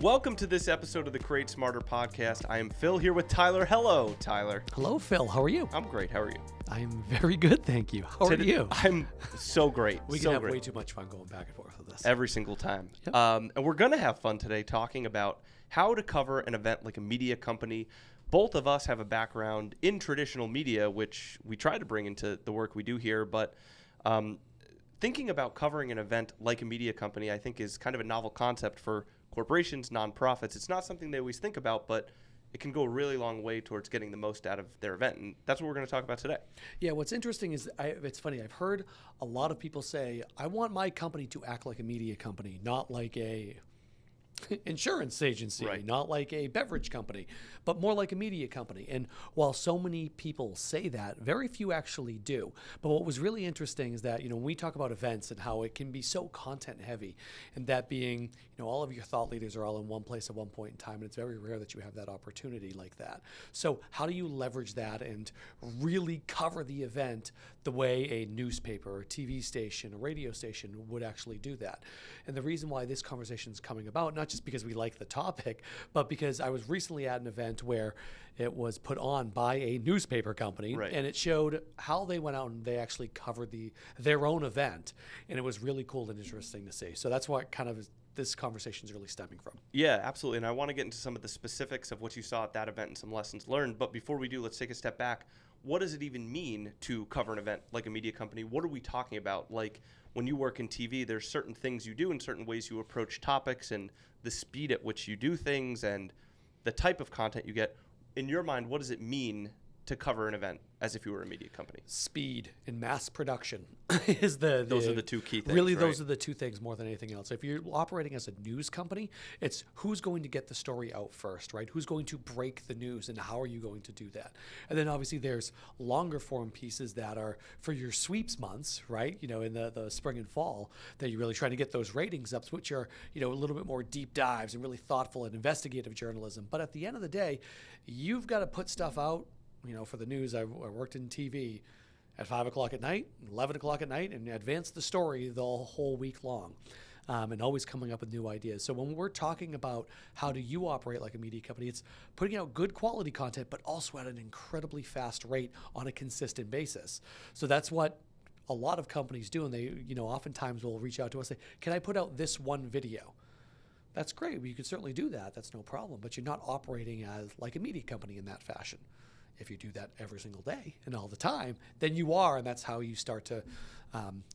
Welcome to this episode of the Create Smarter podcast. I am Phil here with Tyler. Hello, Tyler. Hello, Phil. How are you? I'm great. How are you? I'm very good, thank you. How are you? I'm so great. We so can have great. way too much fun going back and forth with this. Every single time. Yep. And we're going to have fun today talking about how to cover an event like a media company. Both of us have a background in traditional media, which we try to bring into the work we do here. But thinking about covering an event like a media company, I think, is kind of a novel concept for corporations, nonprofits. It's not something they always think about, but it can go a really long way towards getting the most out of their event. And that's what we're going to talk about today. Yeah, what's interesting is, it's funny, I've heard a lot of people say, I want my company to act like a media company, not like a insurance agency, Right. not like a beverage company, but more like a media company. And while so many people say that, very few actually do. But what was really interesting is that, when we talk about events and how it can be so content heavy, and that being, all of your thought leaders are all in one place at one point in time, and it's very rare that you have that opportunity like that. So how do you leverage that and really cover the event the way a newspaper, a TV station, a radio station would actually do that? And the reason why this conversation is coming about, not just because we like the topic, but because I was recently at an event where it was put on by a newspaper company, Right. and it showed how they went out and they actually covered their own event, and it was really cool and interesting to see. So that's what kind of this conversation is really stemming from. Yeah, absolutely. And I want to get into some of the specifics of what you saw at that event and some lessons learned. But before we do, let's take a step back. What does it even mean to cover an event like a media company? What are we talking about? Like, when you work in TV, there's certain things you do and certain ways you approach topics and the speed at which you do things and the type of content you get. In your mind, what does it mean to cover an event as if you were a media company? Speed and mass production is Those are the two key things. Really, right? those are the two things more than anything else. If you're operating as a news company, it's who's going to get the story out first, right? Who's going to break the news, and how are you going to do that? And then obviously there's longer form pieces that are for your sweeps months, right? In the spring and fall, that you're really trying to get those ratings up, which are, a little bit more deep dives and really thoughtful and investigative journalism. But at the end of the day, you've got to put stuff out. For the news, I worked in TV at 5 o'clock at night, 11 o'clock at night, and advance the story the whole week long, and always coming up with new ideas. So when we're talking about how do you operate like a media company, it's putting out good quality content, but also at an incredibly fast rate on a consistent basis. So that's what a lot of companies do, and they, oftentimes will reach out to us and say, can I put out this one video? That's great. You can certainly do that. That's no problem. But you're not operating as like a media company in that fashion. If you do that every single day and all the time, then you are, and that's how you start to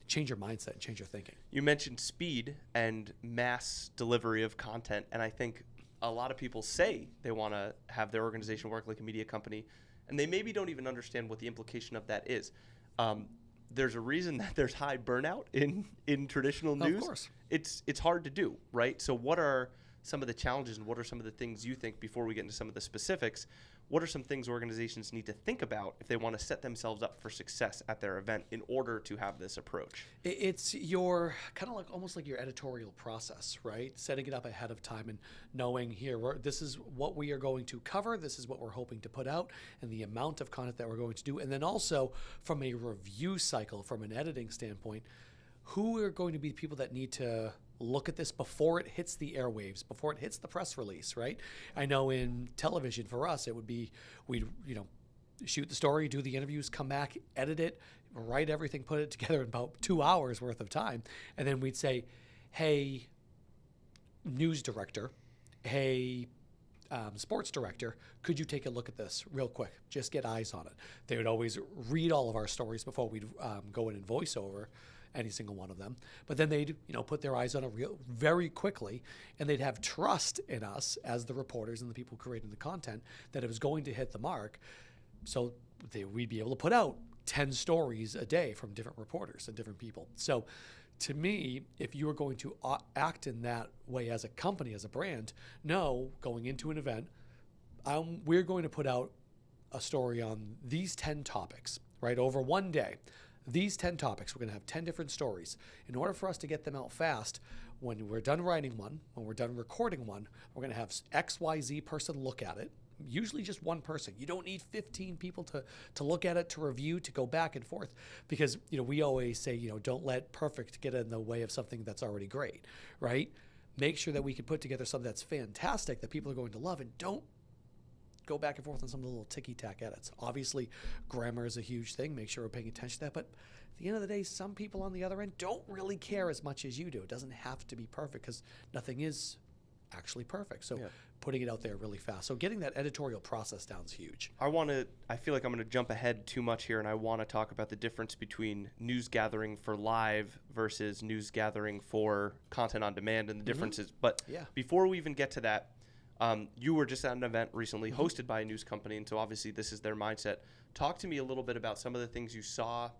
change your mindset and change your thinking. You mentioned speed and mass delivery of content, and I think a lot of people say they want to have their organization work like a media company, and they maybe don't even understand what the implication of that is. There's a reason that there's high burnout in traditional news. Of course. It's hard to do, right? So what are some of the challenges, and what are some of the things you think, before we get into some of the specifics, what are some things organizations need to think about if they want to set themselves up for success at their event in order to have this approach? It's your kind of like almost like your editorial process, right? Setting it up ahead of time and knowing this is what we are going to cover, this is what we're hoping to put out, and the amount of content that we're going to do. And then also from a review cycle, from an editing standpoint, who are going to be the people that need to look at this before it hits the airwaves, before it hits the press release, right? I know in television for us, it would be, we'd, shoot the story, do the interviews, come back, edit it, write everything, put it together in about 2 hours worth of time. And then we'd say, hey, news director, hey, sports director, could you take a look at this real quick? Just get eyes on it. They would always read all of our stories before we'd go in and voice over any single one of them. But then they'd, put their eyes on it very quickly, and they'd have trust in us as the reporters and the people creating the content that it was going to hit the mark. So we'd be able to put out 10 stories a day from different reporters and different people. So to me, if you are going to act in that way as a company, as a brand, going into an event, we're going to put out a story on these 10 topics, right, over one day. These 10 topics, we're going to have 10 different stories. In order for us to get them out fast, when we're done writing one, when we're done recording one, we're going to have XYZ person look at it. Usually just one person. You don't need 15 people to look at it, to review, to go back and forth, because we always say don't let perfect get in the way of something that's already great, right? make sure that we can put together something that's fantastic that people are going to love, and don't go back and forth on some of the little ticky-tack edits. Obviously, grammar is a huge thing. Make sure we're paying attention to that. But at the end of the day, some people on the other end don't really care as much as you do. It doesn't have to be perfect because nothing is actually perfect. So putting it out there really fast. So getting that editorial process down is huge. I feel like I'm going to jump ahead too much here, and I want to talk about the difference between news gathering for live versus news gathering for content on demand and the differences. But before we even get to that, you were just at an event recently hosted by a news company, and so obviously this is their mindset. Talk to me a little bit about some of the things you saw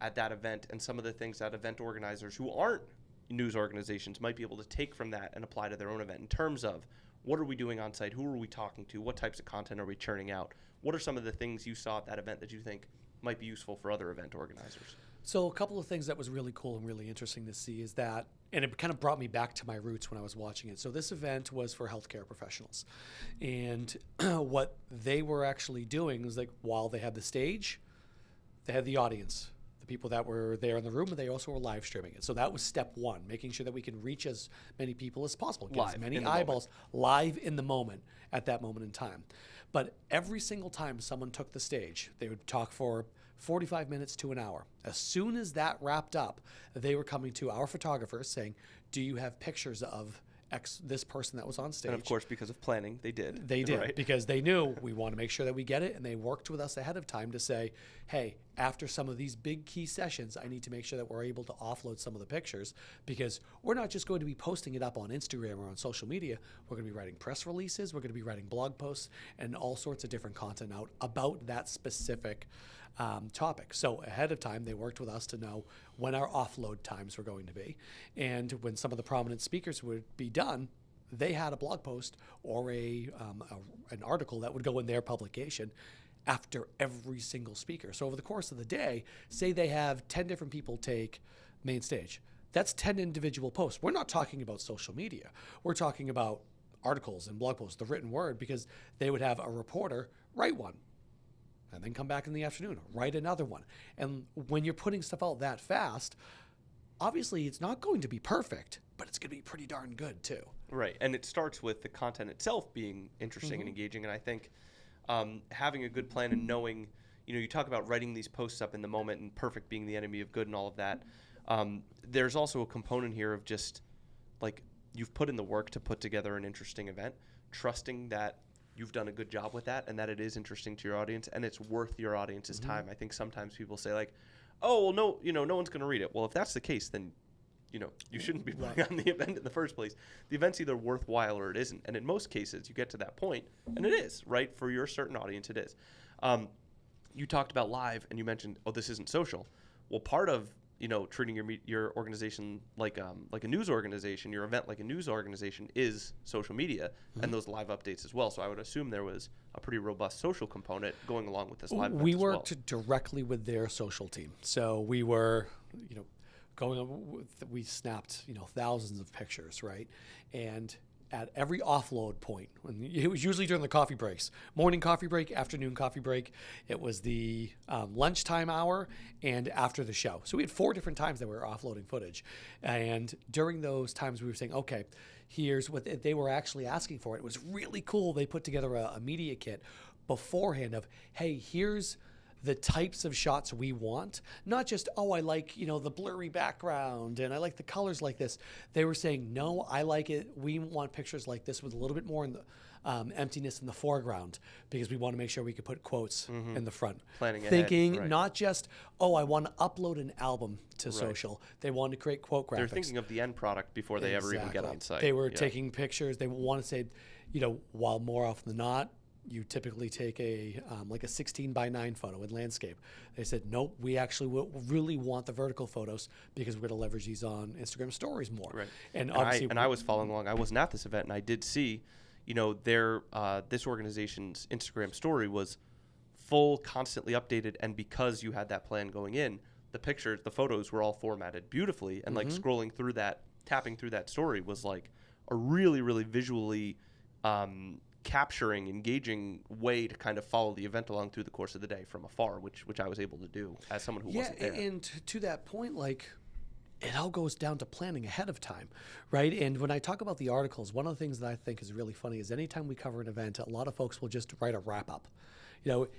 at that event and some of the things that event organizers who aren't news organizations might be able to take from that and apply to their own event in terms of what are we doing on site, who are we talking to, what types of content are we churning out, what are some of the things you saw at that event that you think might be useful for other event organizers? So a couple of things that was really cool and really interesting to see is that, and it kind of brought me back to my roots when I was watching it. So this event was for healthcare professionals. And what they were actually doing was, like, while they had the stage, they had the audience, the people that were there in the room, and they also were live streaming it. So that was step one, making sure that we can reach as many people as possible, get as many eyeballs live in the moment at that moment in time. But every single time someone took the stage, they would talk for 45 minutes to an hour. As soon as that wrapped up, they were coming to our photographers saying, do you have pictures of this person that was on stage? And of course, because of planning, they did. They did, right? Because they knew we want to make sure that we get it, and they worked with us ahead of time to say, hey, after some of these big key sessions, I need to make sure that we're able to offload some of the pictures, because we're not just going to be posting it up on Instagram or on social media. We're going to be writing press releases, we're going to be writing blog posts, and all sorts of different content out about that specific topic. So ahead of time, they worked with us to know when our offload times were going to be. And when some of the prominent speakers would be done, they had a blog post or an article that would go in their publication after every single speaker. So over the course of the day, say they have 10 different people take main stage. That's 10 individual posts. We're not talking about social media. We're talking about articles and blog posts, the written word, because they would have a reporter write one and then come back in the afternoon, write another one. And when you're putting stuff out that fast, obviously it's not going to be perfect, but it's going to be pretty darn good too. Right, and it starts with the content itself being interesting and engaging, and I think having a good plan and knowing, you talk about writing these posts up in the moment and perfect being the enemy of good and all of that. There's also a component here of just, like, you've put in the work to put together an interesting event, trusting that you've done a good job with that and that it is interesting to your audience and it's worth your audience's time. I think sometimes people say, like, oh, well, no one's going to read it. Well, if that's the case, then, you shouldn't be putting on the event in the first place. The event's either worthwhile or it isn't. And in most cases, you get to that point, and it is, right? For your certain audience, it is. You talked about live, and you mentioned, oh, this isn't social. Well, part of, treating your organization like a news organization, your event like a news organization, is social media and those live updates as well. So I would assume there was a pretty robust social component going along with this live event. We worked directly with their social team. So we were, we snapped, thousands of pictures, right? And at every offload point, it was usually during the coffee breaks, morning coffee break, afternoon coffee break. It was the lunchtime hour and after the show. So we had 4 different times that we were offloading footage. And during those times we were saying, okay, here's what they were actually asking for. It was really cool. They put together a media kit beforehand of, hey, here's the types of shots we want, not just, oh, I like, the blurry background and I like the colors like this. They were saying, no, I like it. We want pictures like this with a little bit more in the emptiness in the foreground, because we want to make sure we could put quotes in the front. Planning thinking ahead, right. Not just, oh, I want to upload an album to social. They wanted to create quote graphics. They're thinking of the end product before they ever even get on site. They were taking pictures. They want to say, while more often than not, you typically take a 16:9 photo in landscape. They said, nope, we actually really want the vertical photos because we're going to leverage these on Instagram stories more. Right. And I was following along. I wasn't at this event, and I did see, their this organization's Instagram story was full, constantly updated, and because you had that plan going in, the photos were all formatted beautifully, and like scrolling through that, tapping through that story was like a really, really visually capturing, engaging way to kind of follow the event along through the course of the day from afar, which I was able to do as someone who wasn't there. And to that point, like, it all goes down to planning ahead of time, right? And when I talk about the articles, one of the things that I think is really funny is anytime we cover an event, a lot of folks will just write a wrap up.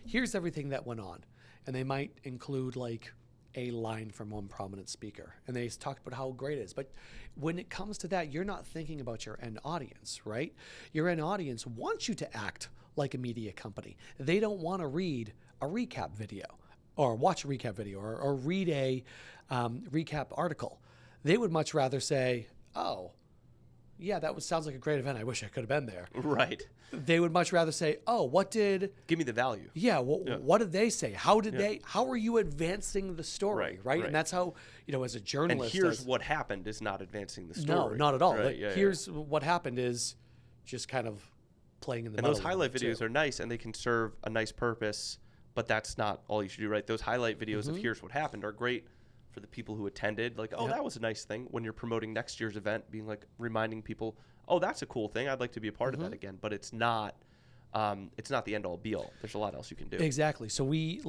Here's everything that went on. And they might include like a line from one prominent speaker. And they talk about how great it is. But when it comes to that, you're not thinking about your end audience, right? Your end audience wants you to act like a media company. They don't want to read a recap video or watch a recap video or read a recap article. They would much rather say, oh, yeah, sounds like a great event. I wish I could have been there. Right. They would much rather say, oh, give me the value. Yeah, what did they say? How are you advancing the story, right? And that's how, as a journalist. And here's what happened is not advancing the story. No, not at all. Right? Here's what happened is just kind of playing in the middle. And those highlight videos too. Are nice and they can serve a nice purpose, but that's not all you should do, right? Those highlight videos of here's what happened are great for the people who attended. Like, oh, that was a nice thing. When you're promoting next year's event, being like reminding people, oh, that's a cool thing. I'd like to be a part of that again. But it's not the end all be all. There's a lot else you can do. Exactly. So we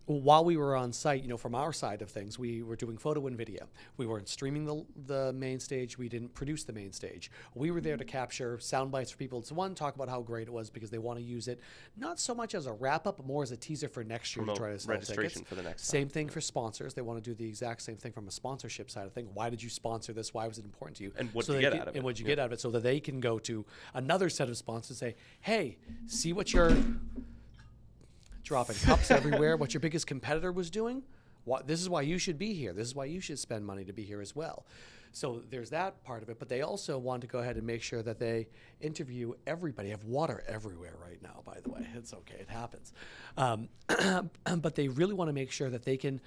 while we were on site, from our side of things, we were doing photo and video. We weren't streaming the main stage. We didn't produce the main stage. We were there to capture sound bites for people. So talk about how great it was because they want to use it, not so much as a wrap up, but more as a teaser for next year to try to sell registration tickets. For the next Same time. thing for sponsors. They want to do the exact same thing from a sponsorship side of thing. Why did you sponsor this? Why was it important to you? And what did you get out of it? And what you get out of it so that they can go to another set of sponsors and say, hey, see what you're dropping cups everywhere, what your biggest competitor was doing. This is why you should be here. This is why you should spend money to be here as well. So there's that part of it, but they also want to go ahead and make sure that they interview everybody. Have water everywhere right now, by the way. It's okay, it happens. But they really want to make sure that they can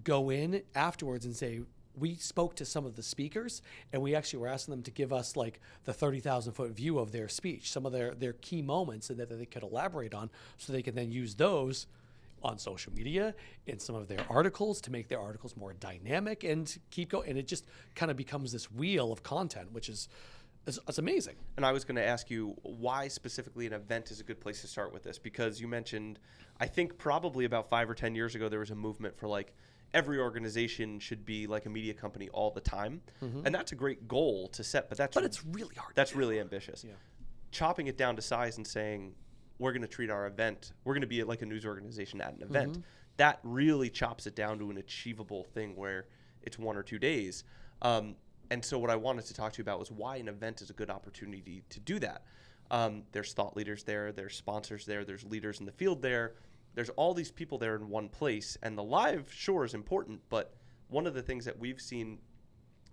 go in afterwards and say, we spoke to some of the speakers and we actually were asking them to give us like the 30,000 foot view of their speech, some of their key moments and that they could elaborate on so they can then use those on social media in some of their articles to make their articles more dynamic and keep going. And it just kind of becomes this wheel of content, which is it's amazing. And I was going to ask you why specifically an event is a good place to start with this, because you mentioned, I think probably about 5 or 10 years ago, there was a movement for like, every organization should be like a media company all the time. And that's a great goal to set, but it's really hard. That's really ambitious. Yeah. Chopping it down to size and saying, we're going to treat our event, we're going to be like a news organization at an event. That really chops it down to an achievable thing where it's 1 or 2 days. And so what I wanted to talk to you about was why an event is a good opportunity to do that. There's thought leaders there, there's sponsors there, there's leaders in the field there. There's all these people there in one place, and the live sure is important, but one of the things that we've seen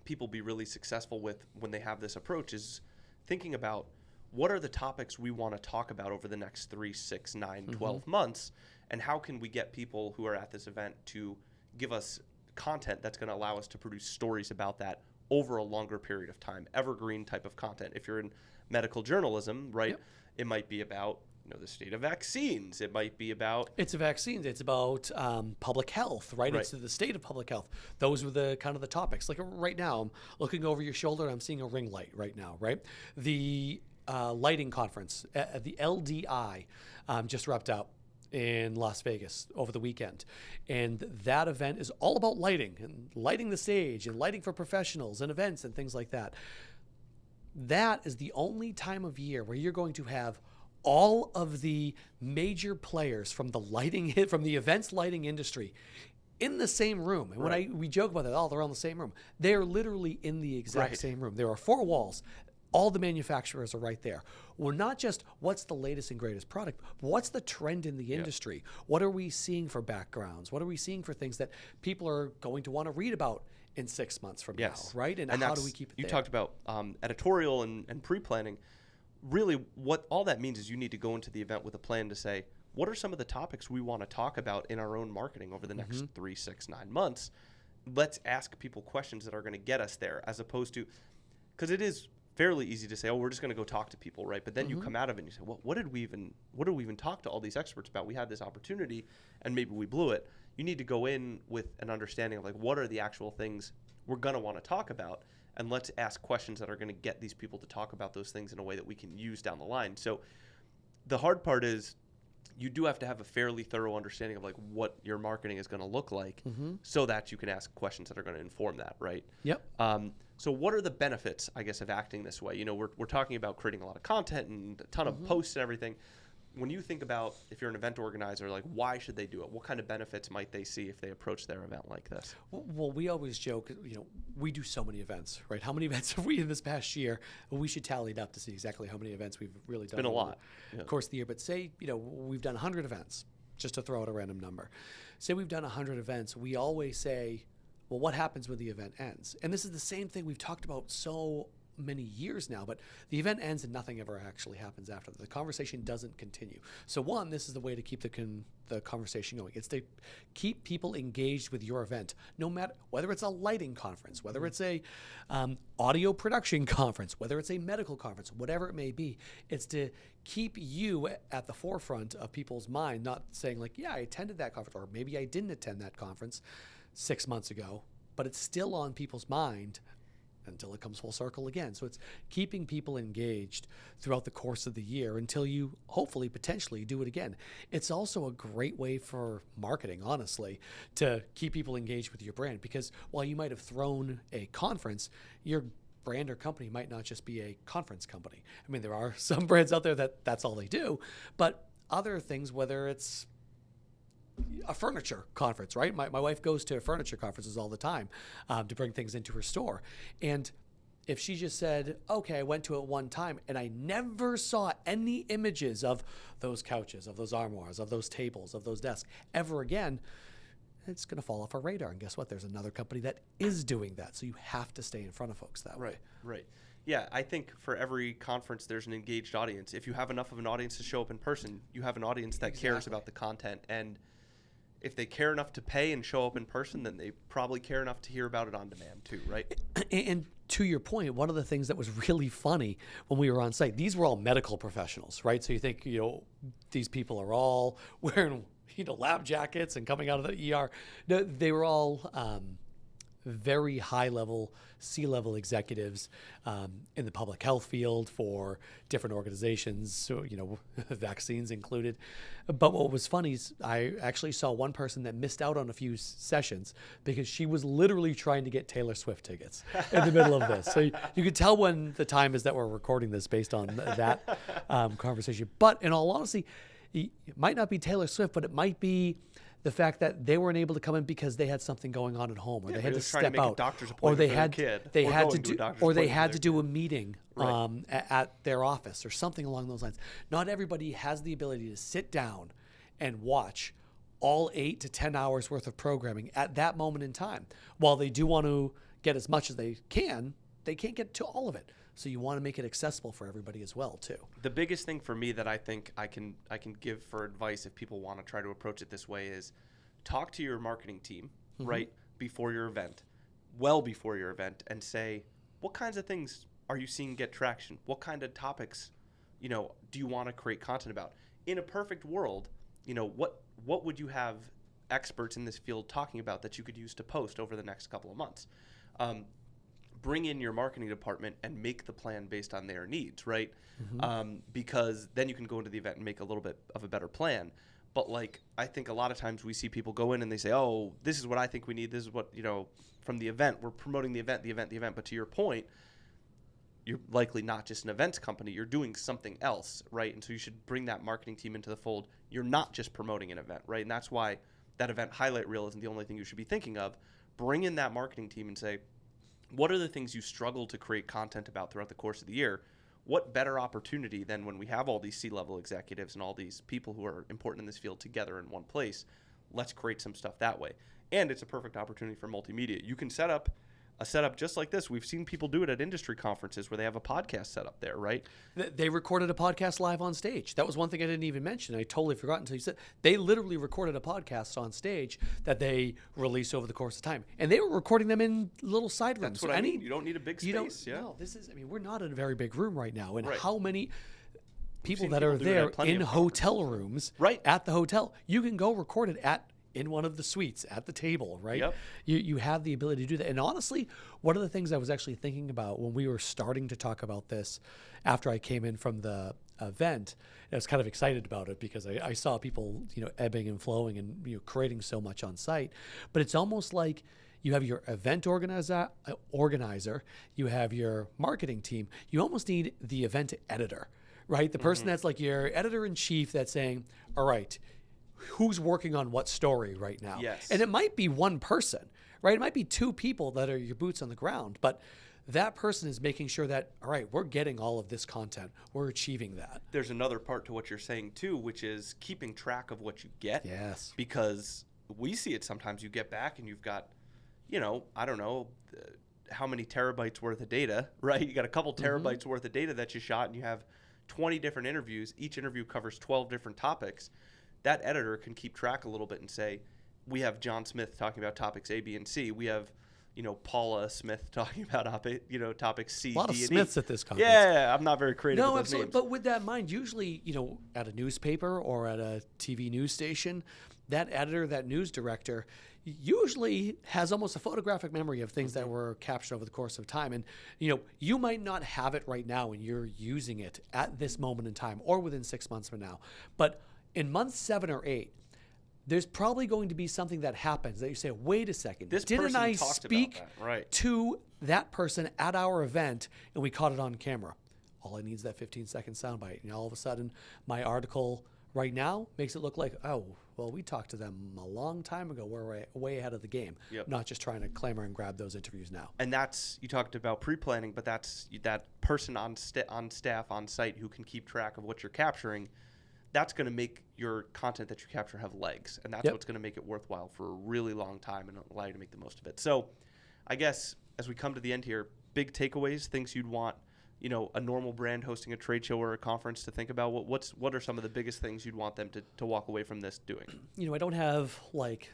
people be really successful with when they have this approach is thinking about what are the topics we want to talk about over the next 3, 6, 9, 12 months, and how can we get people who are at this event to give us content that's going to allow us to produce stories about that over a longer period of time, evergreen type of content. If you're in medical journalism, right, Yep. It might be about the state of vaccines. It might be about... It's vaccines. It's about public health, right? It's the state of public health. Those were the kind of the topics. Like right now, I'm looking over your shoulder and I'm seeing a ring light right now, right? The lighting conference, the LDI, just wrapped up in Las Vegas over the weekend. And that event is all about lighting and lighting the stage and lighting for professionals and events and things like that. That is the only time of year where you're going to have all of the major players from the events lighting industry in the same room. And when we joke about that, they're all in the same room. They're literally in the exact same room. There are 4 walls. All the manufacturers are right there. Well, not just what's the latest and greatest product, but what's the trend in the industry? What are we seeing for backgrounds? What are we seeing for things that people are going to want to read about in 6 months from now, right? And how do we keep it there? You talked about editorial and pre-planning. Really, what all that means is you need to go into the event with a plan to say, what are some of the topics we want to talk about in our own marketing over the next 3, 6, 9 months? Let's ask people questions that are going to get us there, as opposed to, because it is fairly easy to say, oh, we're just going to go talk to people, right? But then you come out of it and you say, well, what did we even talk to all these experts about? We had this opportunity and maybe we blew it. You need to go in with an understanding of like, what are the actual things we're going to want to talk about? And let's ask questions that are going to get these people to talk about those things in a way that we can use down the line. So the hard part is you do have to have a fairly thorough understanding of like what your marketing is going to look like, so that you can ask questions that are going to inform that, right? Yep. So what are the benefits, I guess, of acting this way? We're talking about creating a lot of content and a ton of posts and everything. When you think about, if you're an event organizer, like, why should they do it? What kind of benefits might they see if they approach their event like this? Well, we always joke, we do so many events, right? How many events have we in this past year? We should tally it up to see exactly how many events we've really done. Been a lot. Yeah. Of course, the year, but say, we've done 100 events, just to throw out a random number. Say we've done 100 events, we always say, well, what happens when the event ends? And this is the same thing we've talked about so many years now, but the event ends and nothing ever actually happens after that. The conversation doesn't continue. So one, this is the way to keep the conversation going. It's to keep people engaged with your event, no matter whether it's a lighting conference, whether it's a audio production conference, whether it's a medical conference, whatever it may be. It's to keep you at the forefront of people's mind, not saying like, yeah, I attended that conference, or maybe I didn't attend that conference 6 months ago, but it's still on people's mind until it comes full circle again. So it's keeping people engaged throughout the course of the year until you hopefully potentially do it again. It's also a great way for marketing, honestly, to keep people engaged with your brand, because while you might have thrown a conference, your brand or company might not just be a conference company. I mean, there are some brands out there that's all they do, but other things, whether it's a furniture conference, right? My wife goes to furniture conferences all the time to bring things into her store. And if she just said, okay, I went to it one time and I never saw any images of those couches, of those armoires, of those tables, of those desks ever again, it's going to fall off our radar. And guess what? There's another company that is doing that. So you have to stay in front of folks that way. Right. Yeah, I think for every conference, there's an engaged audience. If you have enough of an audience to show up in person, you have an audience that cares about the content. And if they care enough to pay and show up in person, then they probably care enough to hear about it on demand too, right? And to your point, one of the things that was really funny when we were on site, these were all medical professionals, right? So you think, these people are all wearing, lab jackets and coming out of the ER. No, they were all very high-level, C-level executives in the public health field for different organizations, so, vaccines included. But what was funny is I actually saw one person that missed out on a few sessions because she was literally trying to get Taylor Swift tickets in the middle of this. So you could tell when the time is that we're recording this based on that conversation. But in all honesty, it might not be Taylor Swift, but it might be the fact that they weren't able to come in because they had something going on at home, or they had to step out, or they had to do a meeting at their office or something along those lines. Not everybody has the ability to sit down and watch all 8 to 10 hours worth of programming at that moment in time. While they do want to get as much as they can't get to all of it. So you want to make it accessible for everybody as well, too. The biggest thing for me that I think I can give for advice if people want to try to approach it this way is talk to your marketing team right before your event, well before your event, and say, what kinds of things are you seeing get traction? What kind of topics, do you want to create content about? In a perfect world, what would you have experts in this field talking about that you could use to post over the next couple of months? Bring in your marketing department and make the plan based on their needs, right? Because then you can go into the event and make a little bit of a better plan. But I think a lot of times we see people go in and they say, oh, this is what I think we need. This is what, from the event, we're promoting the event. But to your point, you're likely not just an events company. You're doing something else, right? And so you should bring that marketing team into the fold. You're not just promoting an event, right? And that's why that event highlight reel isn't the only thing you should be thinking of. Bring in that marketing team and say, what are the things you struggle to create content about throughout the course of the year? What better opportunity than when we have all these C-level executives and all these people who are important in this field together in one place? Let's create some stuff that way. And it's a perfect opportunity for multimedia. You can set up a setup just like this. We've seen people do it at industry conferences where they have a podcast set up there, right? They recorded a podcast live on stage. That was one thing I didn't even mention. I totally forgot until you said. They literally recorded a podcast on stage that they released over the course of time. And they were recording them in little side rooms. That's what I mean. You don't need a big space. No, we're not in a very big room right now. And how many people that are there in hotel rooms at the hotel, you can go record it in one of the suites at the table, right? Yep. You have the ability to do that. And honestly, one of the things I was actually thinking about when we were starting to talk about this after I came in from the event, I was kind of excited about it because I saw people, ebbing and flowing and creating so much on site. But it's almost like you have your event organizer, you have your marketing team. You almost need the event editor, right? The person that's like your editor-in-chief that's saying, all right, who's working on what story right now? Yes. And it might be one person, right? It might be two people that are your boots on the ground, but that person is making sure that, all right, we're getting all of this content. We're achieving that. There's another part to what you're saying too, which is keeping track of what you get. Yes. Because we see it sometimes. You get back and you've got, I don't know how many terabytes worth of data, right? You got a couple terabytes worth of data that you shot, and you have 20 different interviews. Each interview covers 12 different topics. That editor can keep track a little bit and say, we have John Smith talking about topics A, B, and C. We have, Paula Smith talking about, topics C, D, and E. A lot of Smiths at this conference. Yeah, I'm not very creative with No, those absolutely. names. But with that in mind, usually, at a newspaper or at a TV news station, that editor, that news director, usually has almost a photographic memory of things that were captured over the course of time. And, you might not have it right now and you're using it at this moment in time or within 6 months from now. But in month 7 or 8, there's probably going to be something that happens that you say, wait a second, This didn't person I talked about speak that, right. to that person at our event and we caught it on camera? All I need is that 15-second soundbite. And all of a sudden, my article right now makes it look like, oh, well, we talked to them a long time ago. We're way ahead of the game, not just trying to clamor and grab those interviews now. And that's, you talked about pre-planning, but that's that person on staff, on site who can keep track of what you're capturing. That's going to make your content that you capture have legs. And that's what's going to make it worthwhile for a really long time and allow you to make the most of it. So I guess as we come to the end here, big takeaways, things you'd want, a normal brand hosting a trade show or a conference to think about. What are some of the biggest things you'd want them to walk away from this doing? I don't have like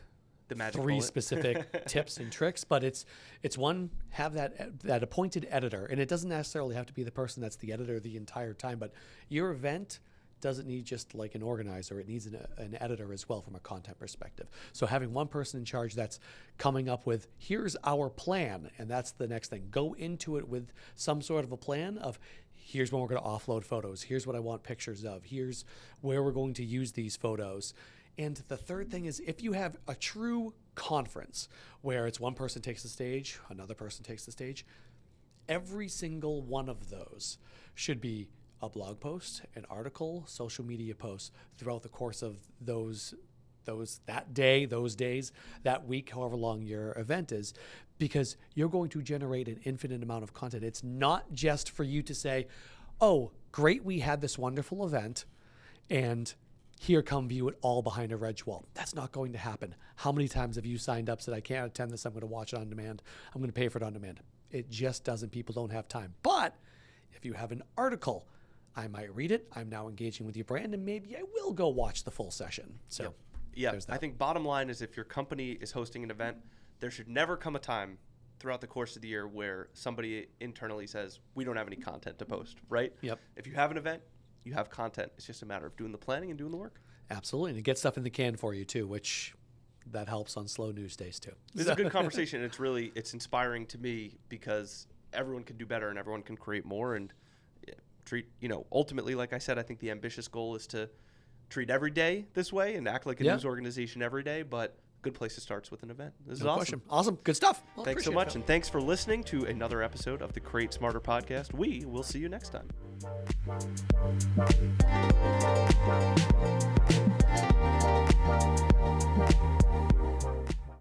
The magic 3 bullet. specific tips and tricks, but it's one, have that appointed editor. And it doesn't necessarily have to be the person that's the editor the entire time, but your event doesn't need just like an organizer. It needs an editor as well from a content perspective. So having one person in charge that's coming up with, here's our plan, and that's the next thing. Go into it with some sort of a plan of, here's when we're going to offload photos. Here's what I want pictures of. Here's where we're going to use these photos. And the third thing is, if you have a true conference where it's one person takes the stage, another person takes the stage, every single one of those should be a blog post, an article, social media posts throughout the course of that day, those days, that week, however long your event is, because you're going to generate an infinite amount of content. It's not just for you to say, oh, great, we had this wonderful event, and here, come view it all behind a red wall. That's not going to happen. How many times have you signed up, said, I can't attend this, I'm going to watch it on demand, I'm going to pay for it on demand? It just doesn't. People don't have time. But if you have an article, I might read it, I'm now engaging with your brand, and maybe I will go watch the full session. So there's that. I think bottom line is, if your company is hosting an event, there should never come a time throughout the course of the year where somebody internally says, we don't have any content to post, right? Yep. If you have an event, you have content. It's just a matter of doing the planning and doing the work. Absolutely. And it gets stuff in the can for you too, which that helps on slow news days too. This is a good conversation. It's inspiring to me because everyone can do better and everyone can create more and treat, ultimately, like I said, I think the ambitious goal is to treat every day this way and act like a news organization every day, but a good place to start with an event. This is awesome. Question. Awesome. Good stuff. Well, thanks so much. And thanks for listening to another episode of the Create Smarter podcast. We will see you next time.